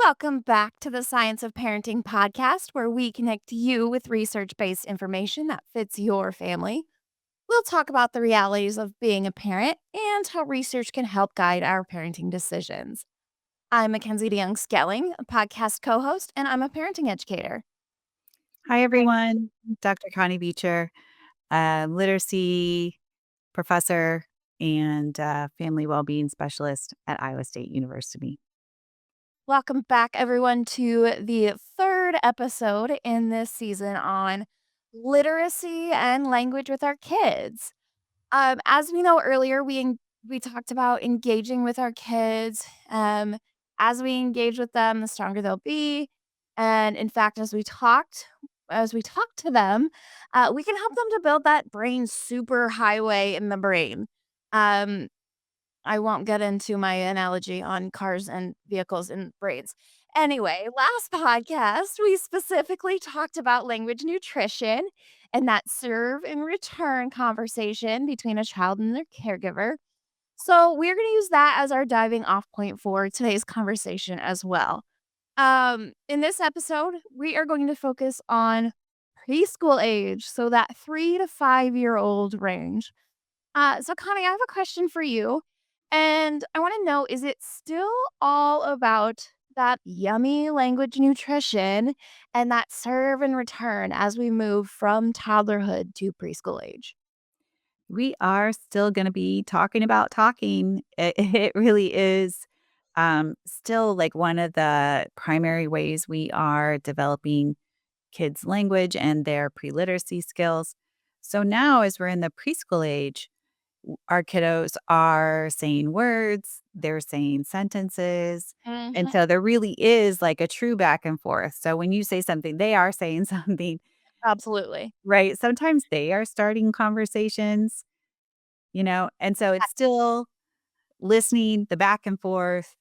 Welcome back to the Science of Parenting podcast, where we connect you with research based information that fits your family. We'll talk about the realities of being a parent and how research can help guide our parenting decisions. I'm Mackenzie DeYoung Skelling, a podcast co host, and I'm a parenting educator. Hi, everyone. Dr. Connie Beecher, literacy professor and family well-being specialist at Iowa State University. Welcome back, everyone, to the third episode in this season on literacy and language with our kids. As we know earlier, we talked about engaging with our kids. As we engage with them, the stronger they'll be. And in fact, as we talk to them, we can help them to build that brain super highway in the brain. Um, I won't get into my analogy on cars and vehicles and brains. Anyway, last podcast, we specifically talked about language nutrition and that serve and return conversation between a child and their caregiver. So, we're going to use that as our diving off point for today's conversation as well. In this episode, we are going to focus on preschool age, so that 3 to 5 year old range. So Connie, I have a question for you. And I want to know, is it still all about that yummy language nutrition and that serve and return as we move from toddlerhood to preschool age? We are still going to be talking about talking. It really is still like one of the primary ways we are developing kids' language and their pre-literacy skills. So now, as we're in the preschool age, our kiddos are saying words, they're saying sentences. And Mhm. so there really is like a true back and forth. So when you say something, they are saying something, Absolutely. right? Sometimes they are starting conversations. And so it's still listening, the back and forth.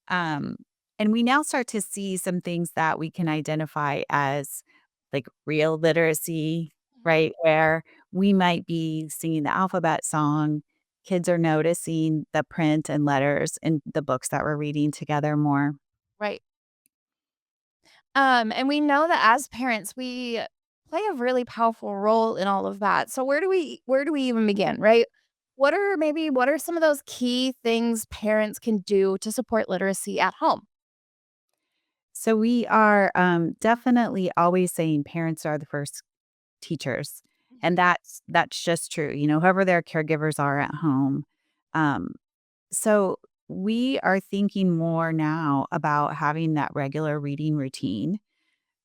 Um, and we now start to see some things that we can identify as like real literacy, Mhm. right? Where we might be singing the alphabet song. Kids are noticing the print and letters in the books that we're reading together more. Right. And we know that as parents, we play a really powerful role in all of that. So where do we even begin, right? What are some of those key things parents can do to support literacy at home? So we are definitely always saying parents are the first teachers. And Mhm. that's just true. Whoever their caregivers are at home. Um, So we are thinking more now about having that regular reading routine.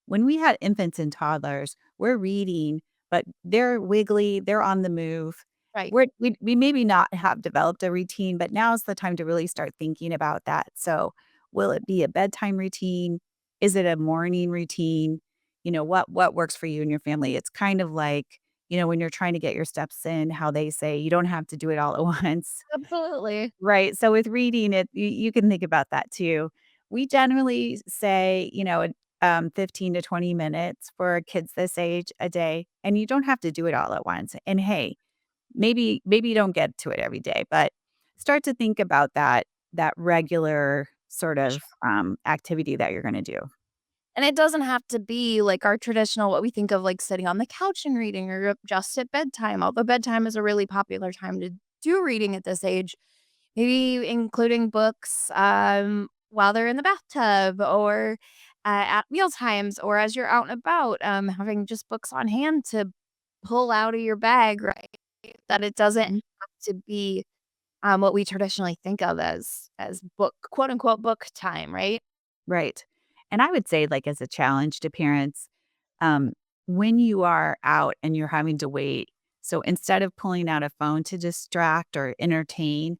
When we had infants and toddlers, we're reading, but they're wiggly, they're on the move. Right. We maybe not have developed a routine, but now's the time to really start thinking about that. So, will it be a bedtime routine? Is it a morning routine? What works for you and your family? It's kind of like, when you're trying to get your steps in, how they say you don't have to do it all at once. Absolutely. Right, so with reading it, you can think about that too. We generally say, 15 to 20 minutes for kids this age a day, and you don't have to do it all at once. And hey, maybe you don't get to it every day, but start to think about that regular sort For of, sure. activity that you're gonna do. And it doesn't have to be like our traditional what we think of like sitting on the couch and reading or just at bedtime, although bedtime is a really popular time to do reading at this age. Maybe including books, while they're in the bathtub or, at meal times or as you're out and about, having just books on hand to pull out of your bag, right? That it doesn't Mhm. have to be, what we traditionally think of as book quote, unquote, "book time," right? Right, and I would say, like, as a challenge to parents, um, when you are out and you're having to wait, so instead of pulling out a phone to distract or entertain,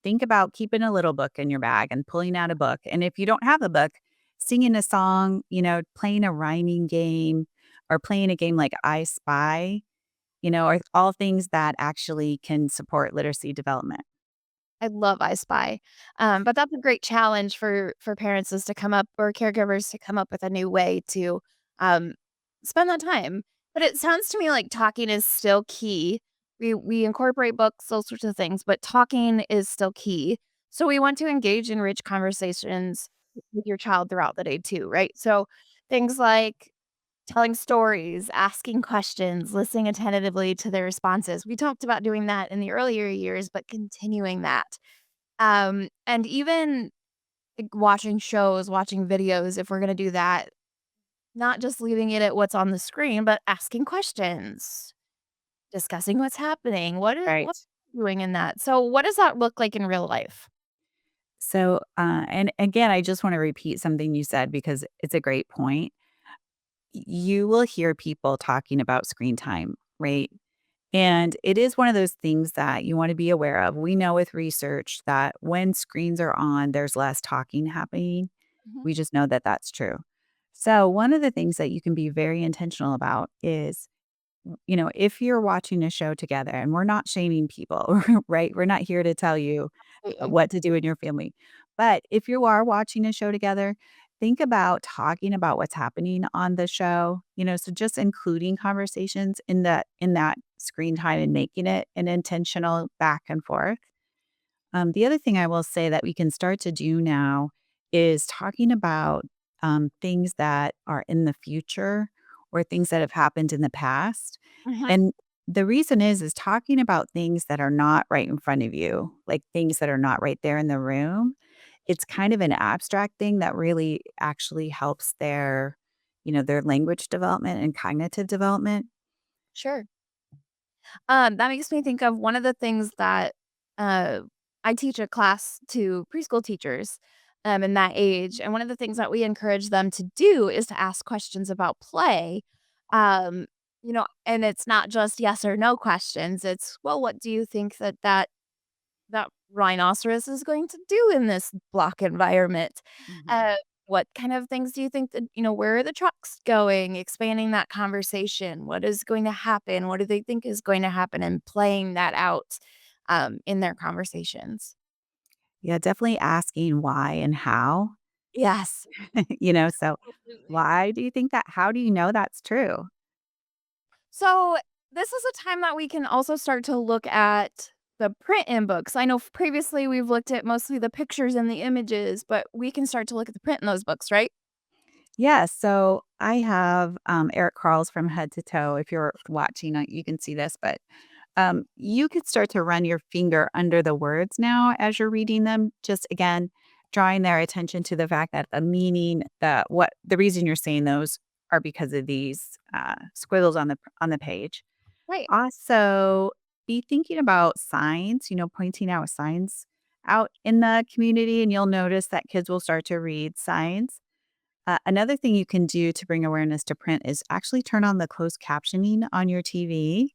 think about keeping a little book in your bag and pulling out a book. And if you don't have a book, singing a song, playing a rhyming game or playing a game like I Spy, are all things that actually can support literacy development. I love I Spy. But that's a great challenge for parents is to come up or caregivers to come up with a new way to, um, spend that time. But it sounds to me like talking is still key. We incorporate books, those sorts of things, but talking is still key. So we want to engage in rich conversations, with your child throughout the day too, right? So things like telling stories, asking questions, listening attentively to their responses. We talked about doing that in the earlier years, but continuing that. And even like, watching shows, watching videos, if we're gonna do that, not just leaving it at what's on the screen, but asking questions, discussing what's happening. Right. What doing in that? So what does that look like in real life? So, and again, I just want to repeat something you said because it's a great point. You will hear people talking about screen time, right? And it is one of those things that you want to be aware of. We know with research that when screens are on, there's less talking happening. Mhm, We just know that that's true. So, one of the things that you can be very intentional about is, if you're watching a show together, and we're not shaming people, right? We're not here to tell you absolutely. what to do in your family. But if you are watching a show together, think about talking about what's happening on the show, so just including conversations in that screen time and making it an intentional back and forth. The other thing I will say that we can start to do now is talking about things that are in the future or things that have happened in the past. Mhm, And the reason is talking about things that are not right in front of you, like things that are not right there in the room. It's kind of an abstract thing that really actually helps their language development and cognitive development. sure. That makes me think of one of the things that, uh, I teach a class to preschool teachers, in that age, and one of the things that we encourage them to do is to ask questions about play, um, and it's not just yes or no questions, it's, "Well, what do you think that rhinoceros is going to do in this block environment? Mhm. Uh, what kind of things do you think that, where are the trucks going? Expanding that conversation. What is going to happen? What do they think is going to happen? And playing that out in their conversations. Yeah, definitely asking why and how. Yes. So Absolutely. why do you think that? How do you know that's true? So this is a time that we can also start to look at the print in books. I know previously we've looked at mostly the pictures and the images, but we can start to look at the print in those books, right? Yeah, so I have Eric Carl's From Head to Toe. If you're watching, you can see this, but you could start to run your finger under the words now as you're reading them. Just again, drawing their attention to the fact that the meaning, the reason you're saying those are because of these squiggles on the page. Right. Also, be thinking about signs. Pointing out signs out in the community, and you'll notice that kids will start to read signs. Another thing you can do to bring awareness to print is actually turn on the closed captioning on your TV.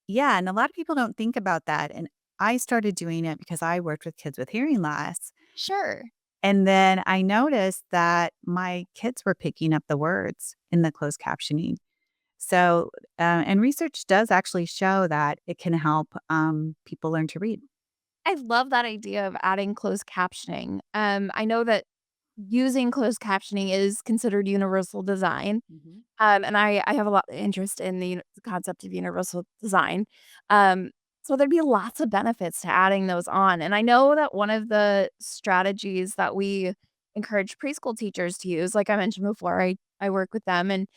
Yeah, and a lot of people don't think about that. And I started doing it because I worked with kids with hearing loss. Sure. And then I noticed that my kids were picking up the words in the closed captioning. So, and research does actually show that it can help people learn to read. I love that idea of adding closed captioning. I know that using closed captioning is considered universal design. Mhm. And I have a lot of interest in the concept of universal design. Um, so there'd be lots of benefits to adding those on. And I know that one of the strategies that we encourage preschool teachers to use, like I mentioned before, I work with them and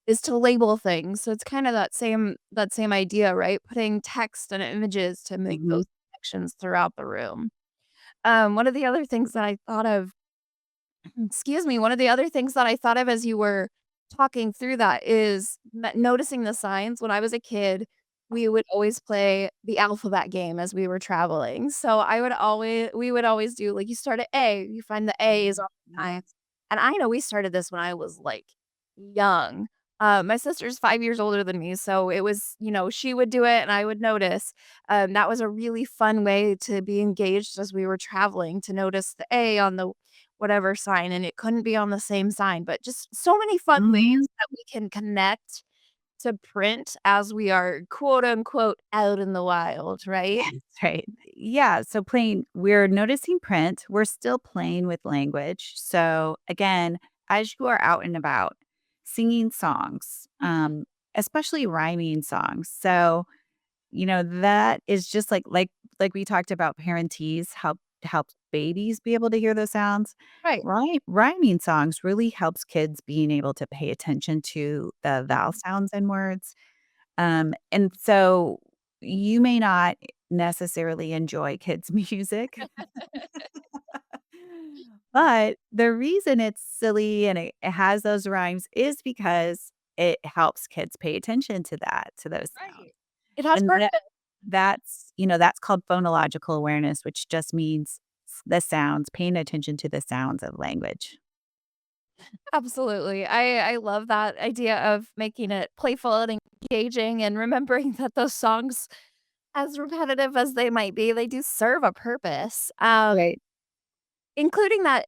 is to label things. So it's kind of that same idea, right? Putting text and images to make Mhm. those connections throughout the room. One of the other things that I thought of excuse me, one of the other things that I thought of as you were talking through that is noticing the signs. When I was a kid, we would always play the alphabet game as we were traveling. So we would always do like you start at A, you find the A's Mhm. all the Mhm. time. And I know we started this when I was like young. My sister's 5 years older than me, so it was, she would do it and I would notice. That was a really fun way to be engaged as we were traveling to notice the A on the whatever sign, and it couldn't be on the same sign, but just so many fun ways Mhm. that we can connect to print as we are, quote, unquote, "out in the wild," right? Yes, right. Yeah, so we're noticing print, we're still playing with language. So again, as you are out and about, singing songs, Mhm. especially rhyming songs. So, that is just like we talked about parentees help babies be able to hear those sounds. Right. Rhyming songs really helps kids being able to pay attention to the vowel Mhm. sounds and words. And so you may not necessarily enjoy kids' music, but the reason it's silly and it has those rhymes is because it helps kids pay attention to those sounds. Right. It has And purpose. that's called phonological awareness, which just means the sounds, paying attention to the sounds of language. Absolutely. I love that idea of making it playful and engaging and remembering that those songs, as repetitive as they might be, they do serve a purpose. Right. Including that,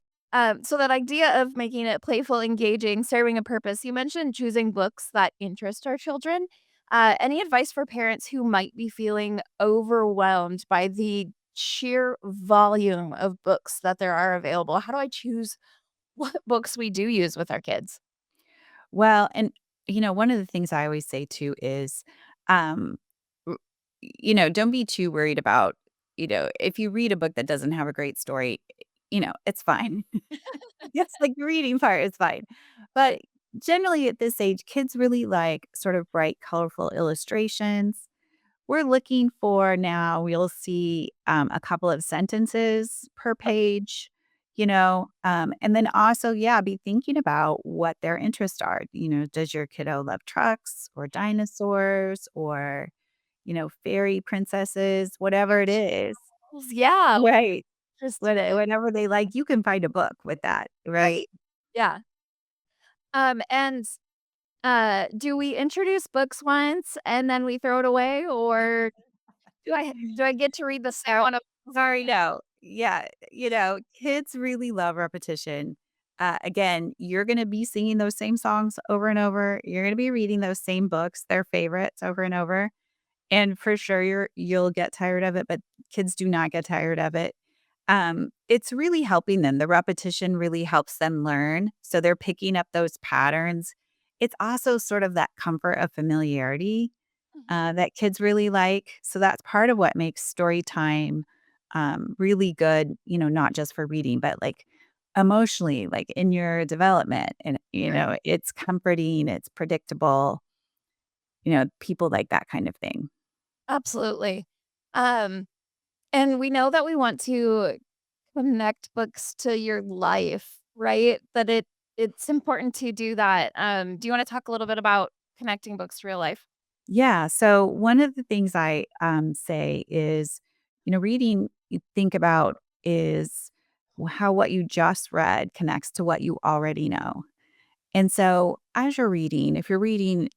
so that idea of making it playful, engaging, serving a purpose, you mentioned choosing books that interest our children. Any advice for parents who might be feeling overwhelmed by the sheer volume of books that there are available? How do I choose what books we do use with our kids? Well, and, one of the things I always say too is, um, r don't be too worried about, if you read a book that doesn't have a great story, it's fine. Yes, like, the reading part is fine. But Right. generally at this age, kids really like sort of bright, colorful illustrations. We're looking for now we'll see, a couple of sentences per page, and then also, yeah, be thinking about what their interests are. Does your kiddo love trucks or dinosaurs or, fairy princesses, whatever it is. Yeah, Right. interested in. Whatever they like, you can find a book with that, right? Right. Yeah. And do we introduce books once and then we throw it away, or do I get to read the same one over Sorry, again? no. Yeah, kids really love repetition. Again, you're gonna be singing those same songs over and over. You're gonna be reading those same books, their favorites, over and over. And for sure, you'll get tired of it, but kids do not get tired of it. It's really helping them. The repetition really helps them learn. So they're picking up those patterns. It's also sort of that comfort of familiarity Mhm. that kids really like. So that's part of what makes story time really good, not just for reading, but like emotionally, like in your development. And, Right. it's comforting, it's predictable, people like that kind of thing. Absolutely. Um, and we know that we want to connect books to your life, right? That it's important to do that. Do you wanna talk a little bit about connecting books to real life? Yeah. So one of the things I say is, reading, you think about is how what you just read connects to what you already know. And so as you're reading, if you're reading,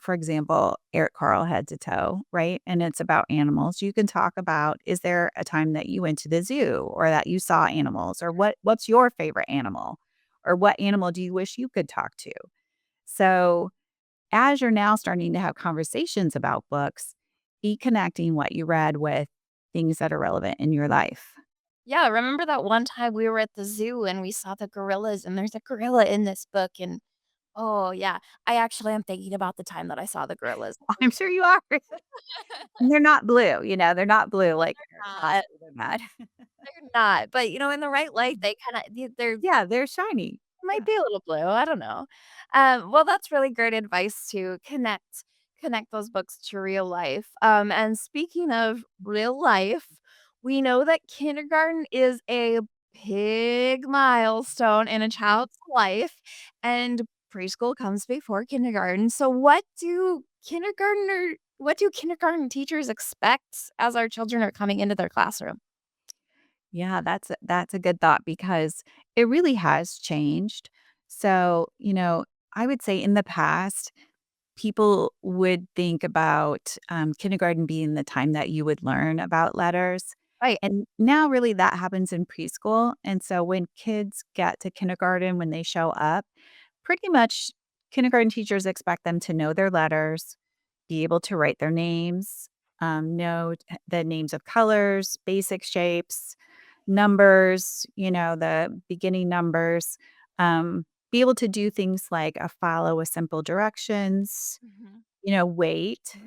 for example, Eric Carle Head to Toe, right? And it's about animals, you can talk about, is there a time that you went to the zoo or that you saw animals or what's your favorite animal? Or what animal do you wish you could talk to? So as you're now starting to have conversations about books, be connecting what you read with things that are relevant in your life. Yeah, remember that one time we were at the zoo and we saw the gorillas, and there's a gorilla in this book, and oh, yeah. I actually am thinking about the time that I saw the gorillas. I'm sure you are. And they're not blue, they're not blue like Not. they're not. They're not, but, in the right light, they they're Yeah, they're shiny. might Yeah. be a little blue, I don't know. Well, that's really great advice to connect those books to real life. And speaking of real life, we know that kindergarten is a big milestone in a child's life, and preschool comes before kindergarten. So what do kindergarten teachers expect as our children are coming into their classroom? Yeah, that's a good thought because it really has changed. So, I would say in the past, people would think about, kindergarten being the time that you would learn about letters, Right. and now really that happens in preschool, and so when kids get to kindergarten, when they show up, pretty much kindergarten teachers expect them to know their letters, be able to write their names, know the names of colors, basic shapes, numbers, the beginning numbers, be able to do things like follow a simple directions, Mhm. wait.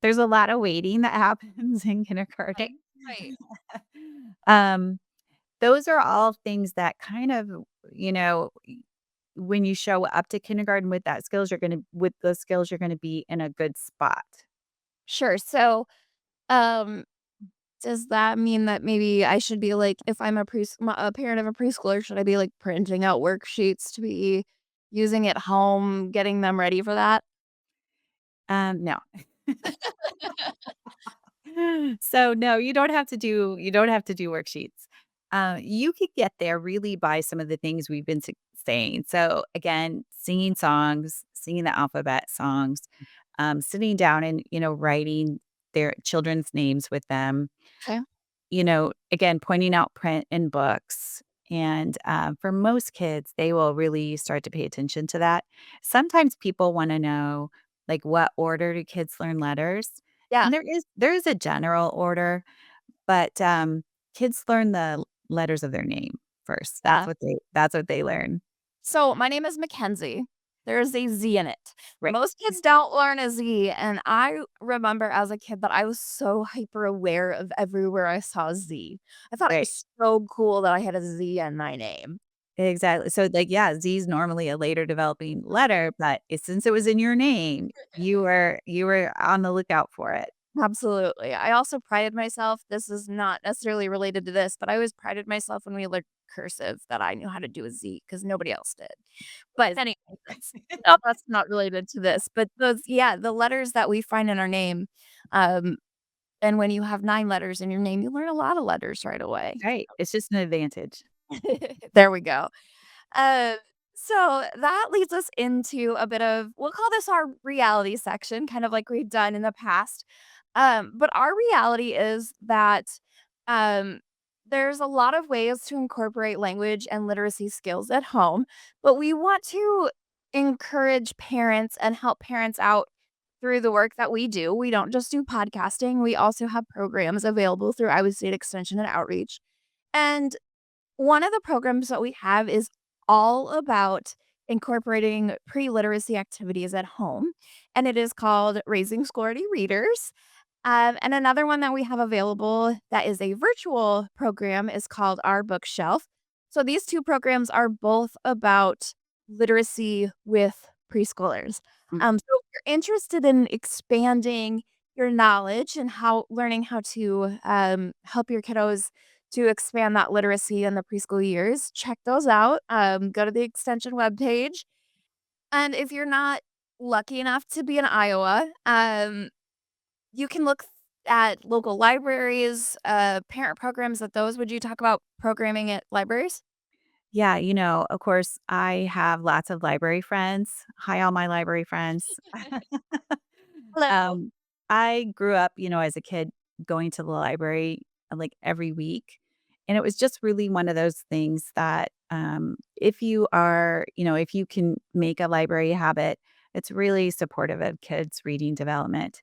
There's a lot of waiting that happens in kindergarten. Right, right. Um, those are all things that kind of, you know, when you show up to kindergarten with that skills, you're gonna with those skills, you're gonna be in a good spot. Sure. So, um, does that mean that maybe I should be like, if I'm a parent of a preschooler, should I be like printing out worksheets to be using at home, getting them ready for that? No. So, no, you don't have to do worksheets. You could get there really by some of the things we've been saying. So, again, singing songs, singing the alphabet songs, sitting down and, writing their children's names with them. Okay. Again, pointing out print in books. And for most kids, they will really start to pay attention to that. Sometimes people want to know, like, what order do kids learn letters? Yeah. And there is a general order, but kids learn the letters of their name first. Yeah. That's what they learn. So my name is Mackenzie. There's a Z in it. Right. Most kids don't learn a Z, and I remember as a kid that I was so hyper aware of everywhere I saw a Z. I thought it Right. was so cool that I had a Z in my name. Exactly. So, like, yeah, Z is normally a later developing letter, but since it was in your name, you were on the lookout for it. Absolutely. I also prided myself, this is not necessarily related to this, but I always prided myself when we learned cursive that I knew how to do a Z because nobody else did. But anyway, that's not related to this. But those, yeah, the letters that we find in our name, um, and when you have 9 letters in your name, you learn a lot of letters right away. Right. It's just an advantage. There we go. Uh, so that leads us into a bit of, we'll call this our reality section, kind of like we've done in the past. But our reality is that um, there's a lot of ways to incorporate language and literacy skills at home, but we want to encourage parents and help parents out through the work that we do. We don't just do podcasting, we also have programs available through Iowa State Extension and Outreach. And one of the programs that we have is all about incorporating pre-literacy activities at home, and it is called Raising Scholarly Readers. And another one that we have available that is a virtual program is called Our Bookshelf. So these two programs are both about literacy with preschoolers. Mm, So if you're interested in expanding your knowledge and how learning how to help your kiddos to expand that literacy in the preschool years, check those out. Go to the extension webpage. And if you're not lucky enough to be in Iowa, you can look at local libraries, parent programs at those. Would you talk about programming at libraries? Yeah, of course, I have lots of library friends. Hi, all my library friends. Hello. Um, I grew up, as a kid going to the library, like, every week, and it was just really one of those things that, if you can make a library habit, it's really supportive of kids' reading development.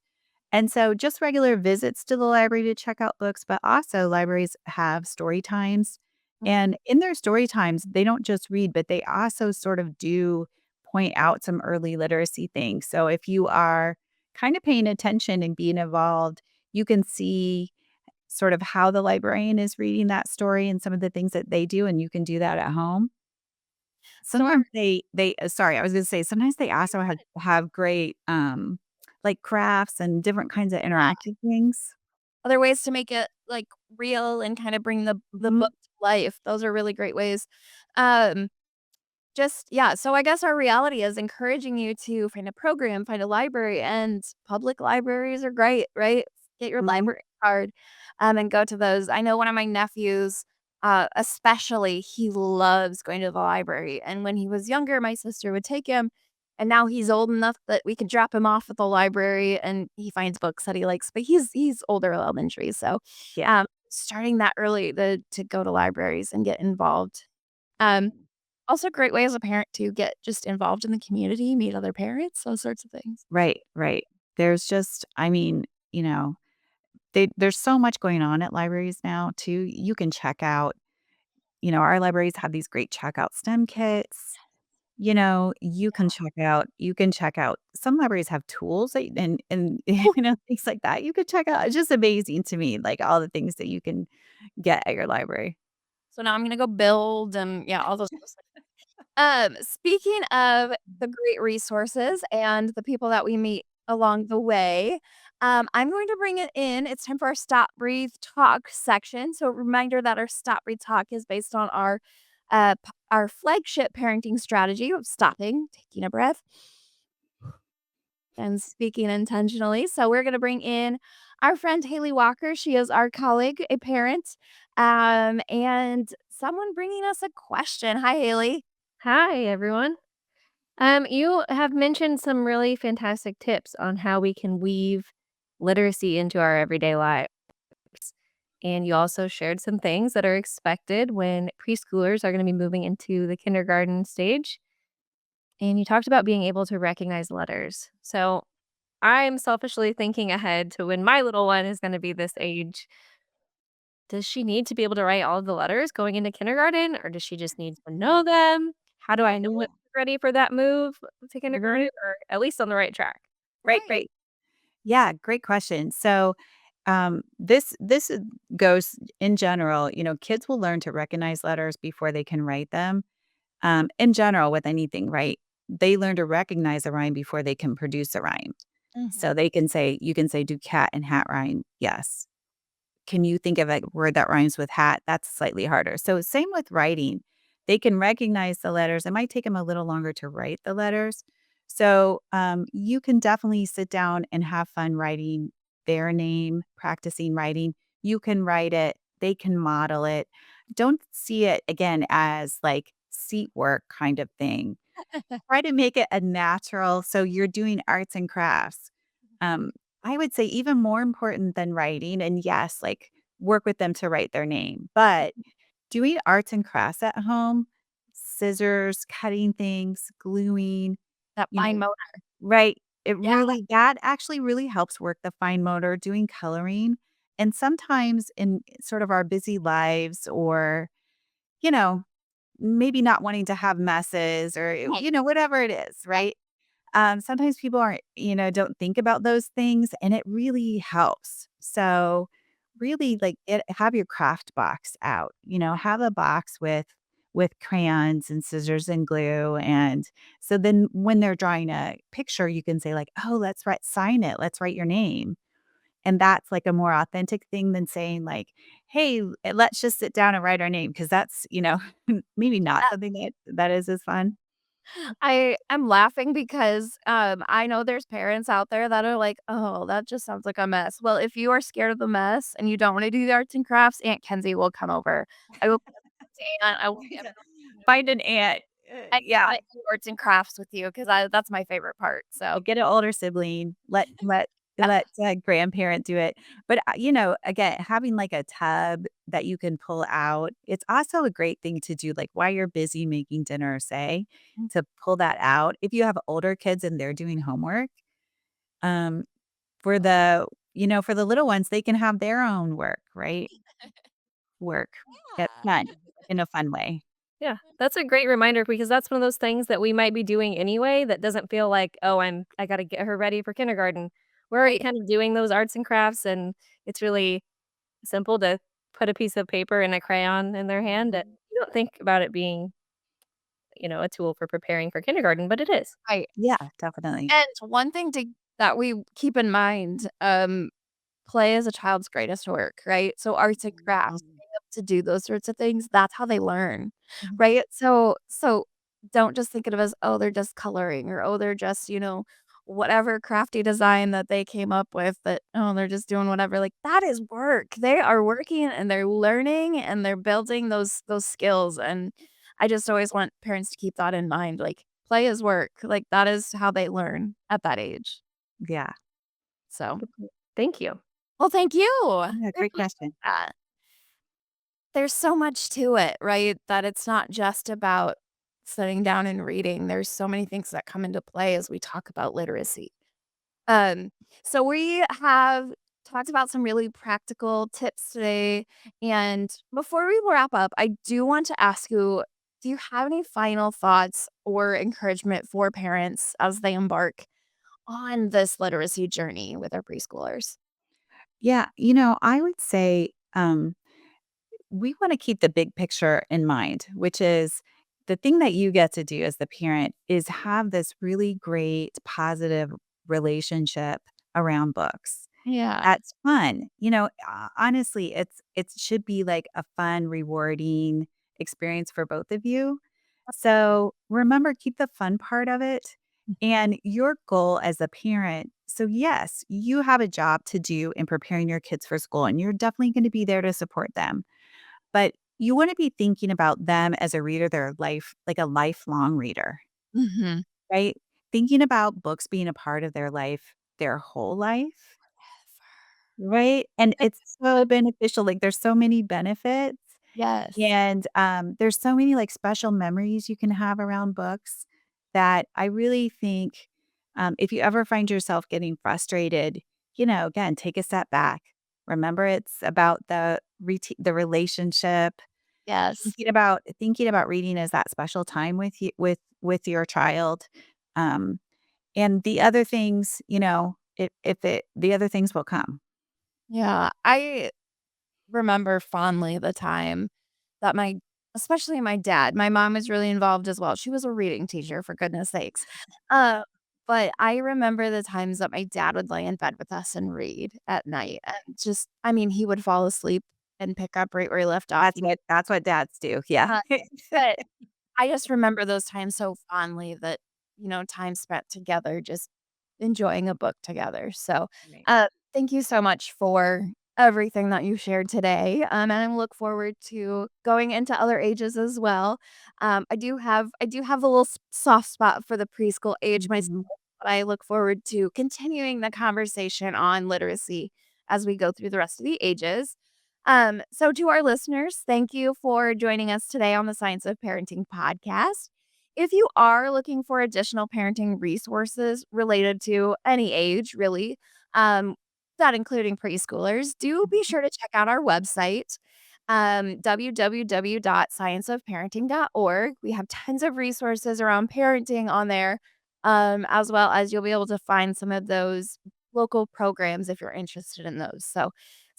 And so just regular visits to the library to check out books, but also libraries have story times. Mhm. And in their story times, they don't just read, but they also sort of do point out some early literacy things. So if you are kind of paying attention and being involved, you can see sort of how the librarian is reading that story and some of the things that they do, and you can do that at home. Sure. Sometimes sorry, I was gonna say, sometimes they also have great, like, crafts and different kinds of interactive things. Other ways to make it, like, real and kinda bring the Mhm. book to life. Those are really great ways. Um, just yeah, so I guess our reality is encouraging you to find a program, find a library, and public libraries are great, right? Get your Mhm. library card, and go to those. I know one of my nephews, especially, he loves going to the library, and when he was younger, my sister would take him, and now he's old enough that we could drop him off at the library, and he finds books that he likes, but he's older elementary, so, Yeah. starting that early to go to libraries and get involved. Um, Also great way as a parent to get just involved in the community, meet other parents, those sorts of things. Right, right. There's just I mean, there's so much going on at libraries now too. You can check out our libraries have these great checkout STEM kits. You can check out some libraries have tools that and, things like that you could check out. It's just amazing to me, like, all the things that you can get at your library. So now I'm gonna go build and yeah, all those. Speaking of the great resources and the people that we meet along the way, I'm going to bring it in. It's time for our stop, breathe, talk section. So, a reminder that our stop, breathe, talk is based on our flagship parenting strategy of stopping, taking a breath, and speaking intentionally. So, we're going to bring in our friend Haley Walker. She is our colleague, a parent, and someone bringing us a question. Hi, Haley. Hi, everyone. You have mentioned some really fantastic tips on how we can weave literacy into our everyday lives. And you also shared some things that are expected when preschoolers are going to be moving into the kindergarten stage. And you talked about being able to recognize letters. So I'm selfishly thinking ahead to when my little one is going to be this age. Does she need to be able to write all of the letters going into kindergarten, or does she just need to know them? How do I know when she's ready for that move to kindergarten, or at least on the right track? Right, Right. right. Yeah, great question. So, this goes in general. Kids will learn to recognize letters before they can write them. In general, with anything, right? They learn to recognize a rhyme before they can produce a rhyme. So Mhm. you can say, "Do cat and hat rhyme?" Yes. Can you think of a word that rhymes with hat? That's slightly harder. So same with writing. They can recognize the letters. It might take them a little longer to write the letters. So you can definitely sit down and have fun writing their name, practicing writing. You can write it. They can model it. Don't see it again as like seat work kind of thing. Try to make it a natural so you're doing arts and crafts. Um, I would say even more important than writing, and yes, like, work with them to write their name, but doing arts and crafts at home, scissors, cutting things, gluing, That you fine know motor. right, it Yeah. really that actually really helps work the fine motor, doing coloring, and sometimes in sort of our busy lives or, you know, maybe not wanting to have messes or, Right. whatever it is, right? Sometimes people aren't, don't think about those things and it really helps. So really like have your craft box out, have a box with crayons and scissors and glue. And so then when they're drawing a picture, you can say like, oh, sign it. Let's write your name. And that's like a more authentic thing than saying like, hey, let's just sit down and write our name. Cause that's, maybe not Uh, something that is as fun. I am laughing because, I know there's parents out there that are like, "Oh, that just sounds like a mess." Well, if you are scared of the mess and you don't wanna do the arts and crafts, Aunt Kenzie will come over. I will aunt, I will be Find an ant. I Yeah. wanna do arts and crafts with you 'cause I that's my favorite part, so Get an older sibling, let grandparent do it. But, again, having, like, a tub that you can pull out, it's also a great thing to do, like, while you're busy making dinner, say, to pull that out. If you have older kids and they're doing homework, um, for the little ones, they can have their own work, right? Work. It's Yeah. fun in a fun way. Yeah, that's a great reminder because that's one of those things that we might be doing anyway that doesn't feel like, "Oh, I gotta get her ready for kindergarten." We're already Right. kind of doing those arts and crafts, and it's really simple to put a piece of paper and a crayon in their hand, and you don't think about it being, a tool for preparing for kindergarten, but it is. Right. Yeah, definitely. And one thing that we keep in mind, play is a child's greatest work, right? So arts and crafts, Mhm. being able to do those sorts of things, that's how they learn, Mhm. right? So don't just think of it as, "Oh, they're just coloring," or, "Oh, they're just," whatever crafty design that they came up with that, "Oh, they're just doing whatever." Like, that is work. They are working and they're learning and they're building those skills, and I just always want parents to keep that in mind, like, play is work. Like, that is how they learn at that age. Yeah. So, Good point. Thank you. well, thank you. I Yeah, great appreciate question. that. There's so much to it, right? That it's not just about sitting down and reading. There's so many things that come into play as we talk about literacy. Um, so we have talked about some really practical tips today. And before we wrap up, I do want to ask you, do you have any final thoughts or encouragement for parents as they embark on this literacy journey with our preschoolers? Yeah, I would say, we want to keep the big picture in mind, which is the thing that you get to do as the parent is have this really great positive relationship around books. Yeah. That's fun. Honestly, it should be like a fun, rewarding experience for both of you. So remember, keep the fun part of it and your goal as a parent. So, yes, you have a job to do in preparing your kids for school, and you're definitely going to be there to support them. But you want to be thinking about them as a reader, their life, like a lifelong reader, Mhm. right? Thinking about books being a part of their life, their whole life. Right? And it's so beneficial, like, there's so many benefits, Yes. and, there's so many, like, special memories you can have around books that I really think, if you ever find yourself getting frustrated, again, take a step back. Remember it's about the relationship, Yes. thinking about reading as that special time with you with your child, um, and the other things, if the other things will come. Yeah. I remember fondly the time that especially my dad, my mom was really involved as well. She was a reading teacher, for goodness sakes. Uh, but I remember the times that my dad would lay in bed with us and read at night, and I mean, he would fall asleep and pick up right where he left off. That's what dads do, yeah. Uh, but I just remember those times so fondly that, time spent together, just enjoying a book together. So, Right. thank you so much for everything that you shared today. And I look forward to going into other ages as well. I do have a little soft spot for the preschool age myself, Mhm. but I look forward to continuing the conversation on literacy as we go through the rest of the ages. So to our listeners, thank you for joining us today on the Science of Parenting podcast. If you are looking for additional parenting resources related to any age, really, um, that including preschoolers, do be sure to check out our website, www.scienceofparenting.org. We have tons of resources around parenting on there, as well as you'll be able to find some of those local programs if you're interested in those. So,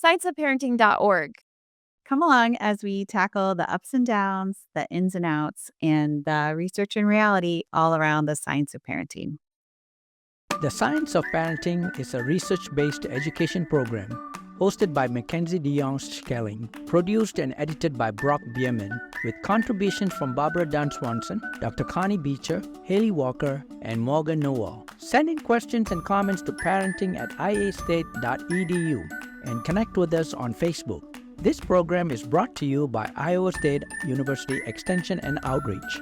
scienceofparenting.org. Come along as we tackle the ups and downs, the ins and outs, and the research and reality all around the science of parenting. The Science of Parenting is a research based education program hosted by Mackenzie DeYoung Schelling, produced and edited by Brock Bierman, with contributions from Barbara Dunn Swanson, Dr. Connie Beecher, Haley Walker, and Morgan Nowell. Send in questions and comments to parenting@iastate.edu and connect with us on Facebook. This program is brought to you by Iowa State University Extension and Outreach.